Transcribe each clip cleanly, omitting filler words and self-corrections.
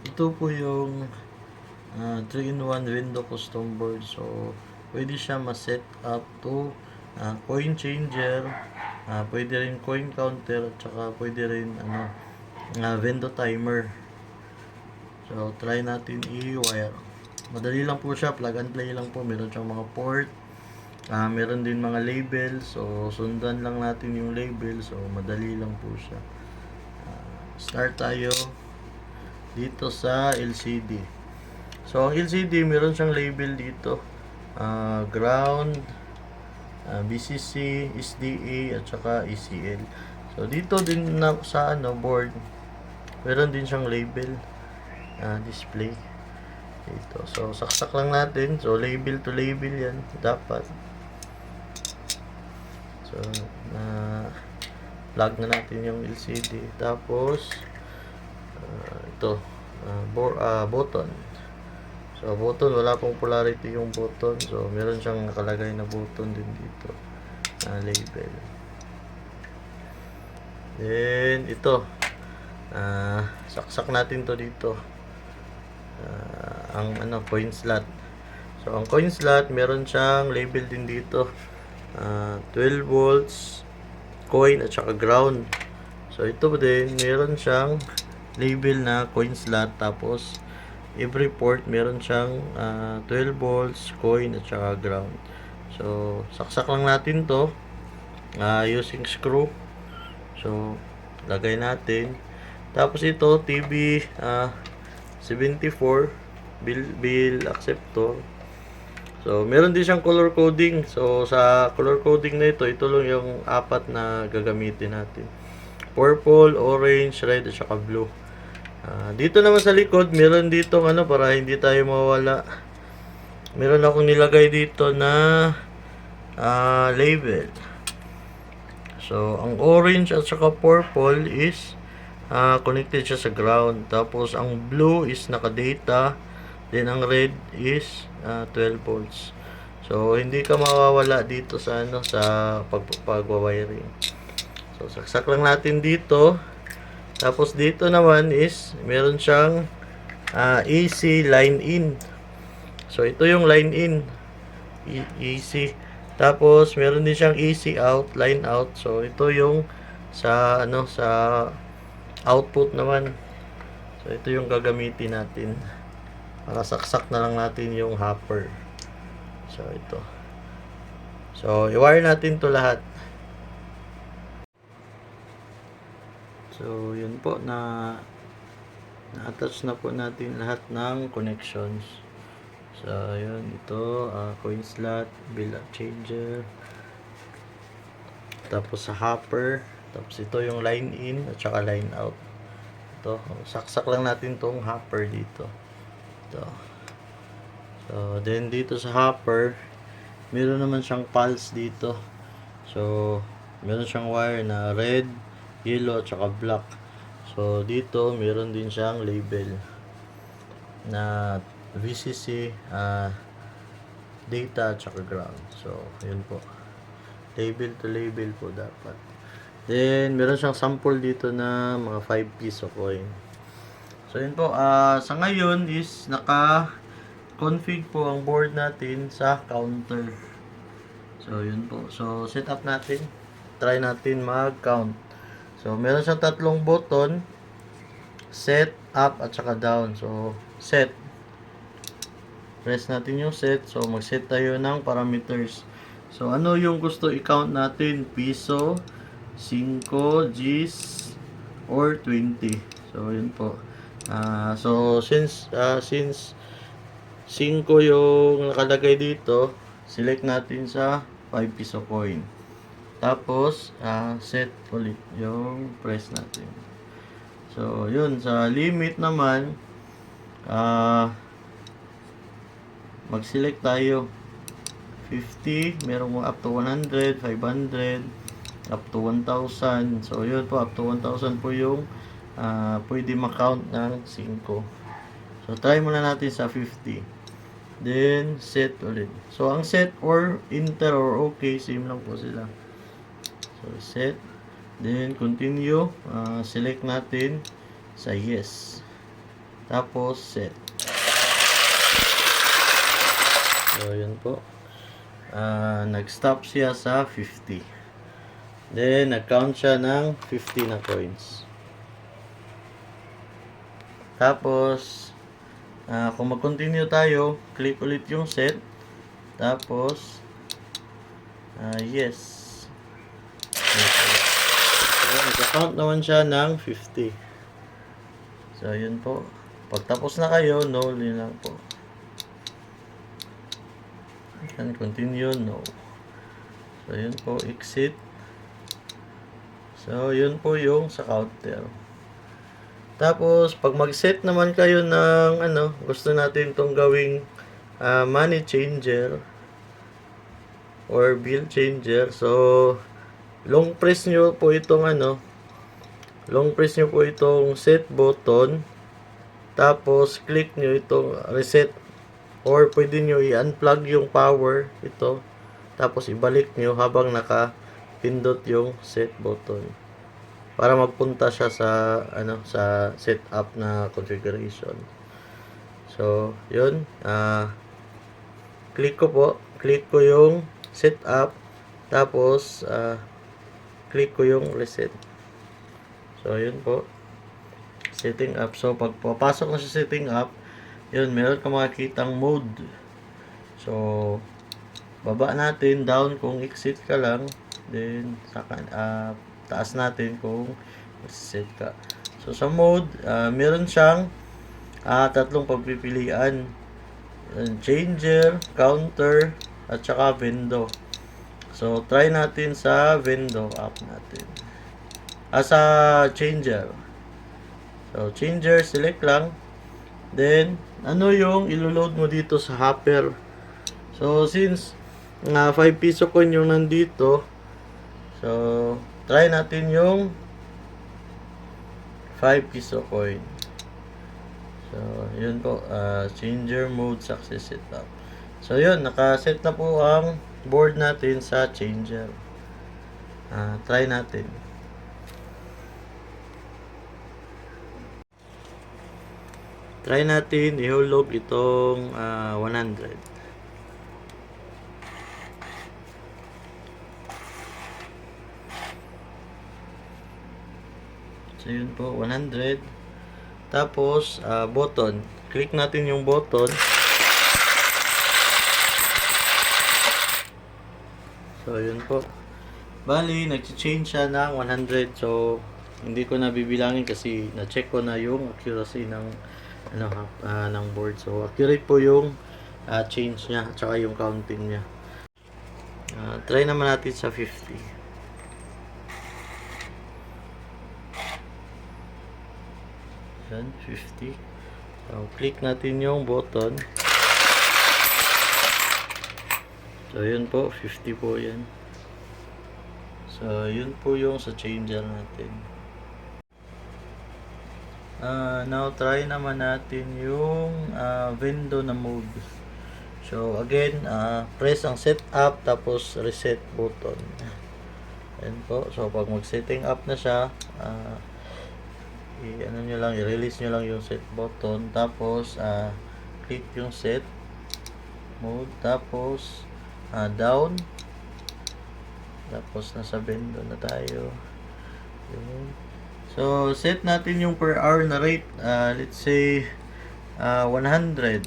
Ito po yung 3-in-1 window custom board. So, pwede siya ma-set up to coin changer, pwede rin coin counter, at saka pwede rin window timer. So, try natin i-wire. Madali lang po siya, plug and play lang po. Meron siyang mga port, meron din mga label. So, sundan lang natin yung label. So, madali lang po siya. Start tayo dito sa LCD. So, ang LCD, meron siyang label dito. Ground, BCC, SDA, at saka ECL. So, dito din sa board, meron din siyang label, display. Dito. So, saksak lang natin. So, label to label yan. Dapat. So, plug na natin yung LCD. Tapos, ito. Button. So, button. Wala pong polarity yung button. So, meron siyang nakalagay na button din dito. Label. Then, ito. Saksak natin to dito. Ang coin slot. So, ang coin slot, meron siyang label din dito. 12 volts, coin, at saka ground. So, ito din, meron siyang label na coin slot. Tapos, every port, meron siyang 12 volts, coin, at saka ground. So, saksak lang natin to using screw. So, lagay natin. Tapos, ito, TV 74 bill acceptor. So, meron din siyang color coding. So, sa color coding na ito lang yung apat na gagamitin natin. Purple, orange, red, at saka blue. Dito naman sa likod, meron dito para hindi tayo mawala. Meron akong nilagay dito na label. So, ang orange at saka purple is connected siya sa ground. Tapos, ang blue is naka-data. Then, ang red is 12 volts. So, hindi ka mawawala dito sa sa pagwa-wiring. So, saksak lang natin dito. Tapos, dito naman is meron siyang AC line in. So, ito yung line in. AC. Tapos, meron din siyang AC out, line out. So, ito yung sa sa output naman. So, ito yung gagamitin natin. Para saksak na lang natin yung hopper. So, ito. So, i-wire natin to lahat. So, yun po na-attach na po natin lahat ng connections. So, yun. Ito, coin slot, bill changer. Tapos sa hopper. Tapos ito yung line in at saka line out. Ito, saksak lang natin tong hopper dito. Ito. So, then dito sa hopper, meron naman siyang pulse dito. So, meron siyang wire na red, yellow, at saka black. So, dito, meron din siyang label na VCC, data, at saka ground. So, yun po. Label to label po dapat. Then, meron siyang sample dito na mga 5 piso coin. So, yun po. Sa ngayon is naka-config po ang board natin sa counter. So, yun po. So, set up natin. Try natin mag-count. So, meron siyang tatlong button. Set, up, at saka down. So, set. Press natin yung set. So, mag-set tayo ng parameters. So, ano yung gusto i-count natin? Piso, 5, Gs, or 20. So, yun po. So, since 5 yung nakalagay dito, select natin sa 5 piso coin. Tapos, set ulit yung press natin. So, yun. Sa limit naman, mag-select tayo. 50, merong up to 100, 500, up to 1,000. So, yun po, up to 1,000 po yung pwede ma-count ng 5. So, try muna natin sa 50. Then, set ulit. So, ang set or enter or okay, same lang po sila. So, set. Then, continue. Select natin sa yes. Tapos set. So yun po. Nag-stop siya sa 50. Then nag-count siya ng 50 na coins. Tapos kung mag-continue tayo, click ulit yung set. Tapos yes. So, nag-count naman siya ng 50. So yun po. Pag tapos na kayo, no, yun lang po. And continue, no. So yun po, exit. So yun po yung sa counter. Tapos pag mag-set naman kayo ng gusto natin tong gawing money changer or bill changer. So long press nyo po itong set button. Tapos click nyo itong reset, or pwede nyo i-unplug yung power ito. Tapos ibalik nyo habang naka-pindot yung set button para magpunta siya sa sa setup na configuration. So, yun. Click ko yung setup, tapos click ko yung reset. So, yun po. Setting up. So, pag papasok na sa setting up, yun, meron ka makikitang mode. So, baba natin, down kung exit ka lang, then taas natin kung set ka. So, sa mode, meron siyang tatlong pagpipilian. Changer, counter, at saka window. So, try natin sa window app natin. Sa changer. So, changer, select lang. Then, ano yung ilo-load mo dito sa hopper? So, since 5 piso coin yung nandito, so, try natin yung 5 piso coin. So, yun po. Changer mode success setup. So, yun. Nakaset na po ang board natin sa changer. Try natin. Try natin ihulog itong 100. So yun po, 100. Tapos button. Click natin yung button. So yun po. Bali, nag-change siya ng 100. So hindi ko na bibilangin kasi na-check ko na yung accuracy ng ng board. So accurate po yung change niya at saka yung counting niya. Try naman natin sa 50. Yan, 50. So click natin yung button. So yun po, 50 po yan. So yun po yung sa changer natin. Now try naman natin yung window na mode. So again, press ang setup tapos reset button. Ayan po. So pag mag-setting up na siya, i-release nyo lang yung set button, tapos click yung set mode, tapos down, tapos nasa window na tayo. Yun. So, set natin yung per hour na rate. Let's say 100.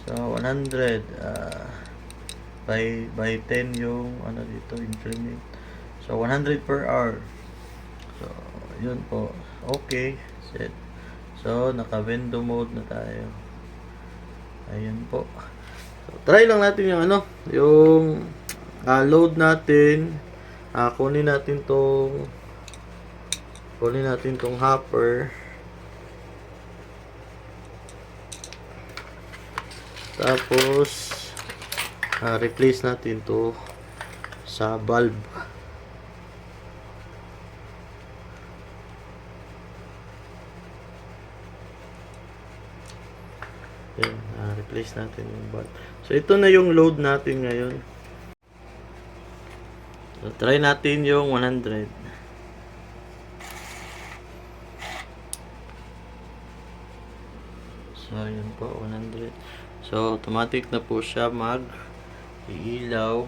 So, 100 by 10 yung dito, increment. So, 100 per hour. So, yun po. Okay. Set. So, naka-window mode na tayo. Ayun po. So, try lang natin yung yung load natin. Kunin natin tong hopper. Tapos replace natin to sa bulb. Yan, replace natin yung bulb. So ito na yung load natin ngayon. So try natin yung 100. So, yun po, 100. So, automatic na po siya iilaw.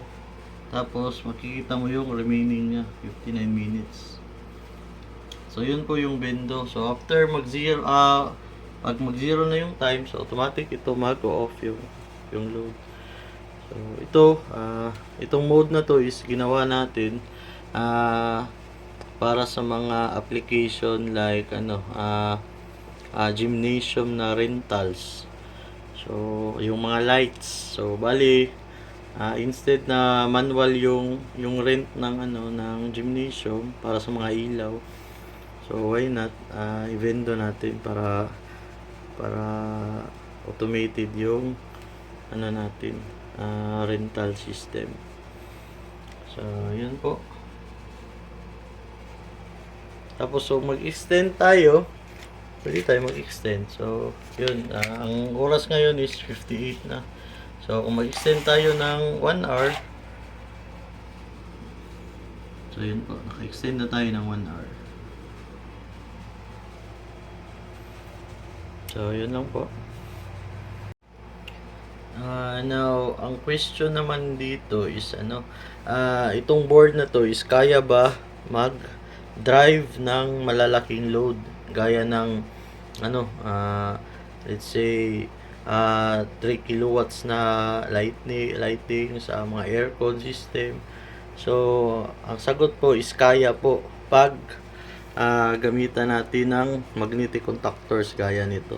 Tapos, makikita mo yung remaining niya, 59 minutes. So, yun po yung window. So, after pag mag-zero na yung time, so automatic ito mag-off yung load. So, itong mode na to is ginawa natin para sa mga application like gymnasium na rentals. So, yung mga lights. So, bali instead na manual yung rent ng gymnasium para sa mga ilaw. So, why not i-vendo natin para automated yung rental system. So, yun po. Tapos, so mag-extend tayo. Pwede tayo mag-extend. So, yun. Ang oras ngayon is 58 na. So, kung mag-extend tayo ng 1 hour. So, yun po. Naka-extend na tayo ng 1 hour. So, yun lang po. Now, ang question naman dito is itong board na to is kaya ba mag-drive ng malalaking load gaya ng let's say 3 kilowatts na lighting sa mga aircon system. So, ang sagot po is kaya po pag gamitan natin ng magnetic contactors gaya nito.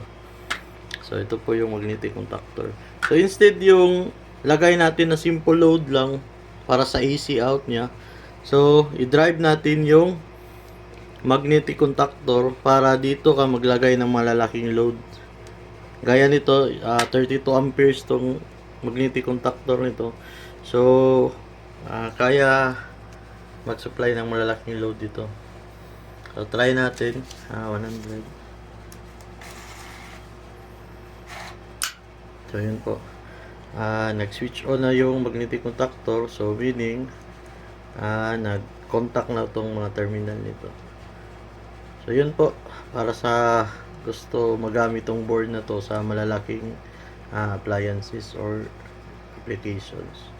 So, ito po yung magnetic contactor. So, instead yung lagay natin na simple load lang para sa AC out niya. So, i-drive natin yung magnetic contactor para dito ka maglagay ng malalaking load. Gaya nito, 32 amperes tong magnetic contactor nito. So, kaya mag-supply ng malalaking load dito. So, try natin. 100. So, yun po. Nag-switch on na yung magnetic contactor. So, meaning, nag-contact na itong mga terminal nito. So, yun po. Para sa gusto magamit tong board na to sa malalaking appliances or applications.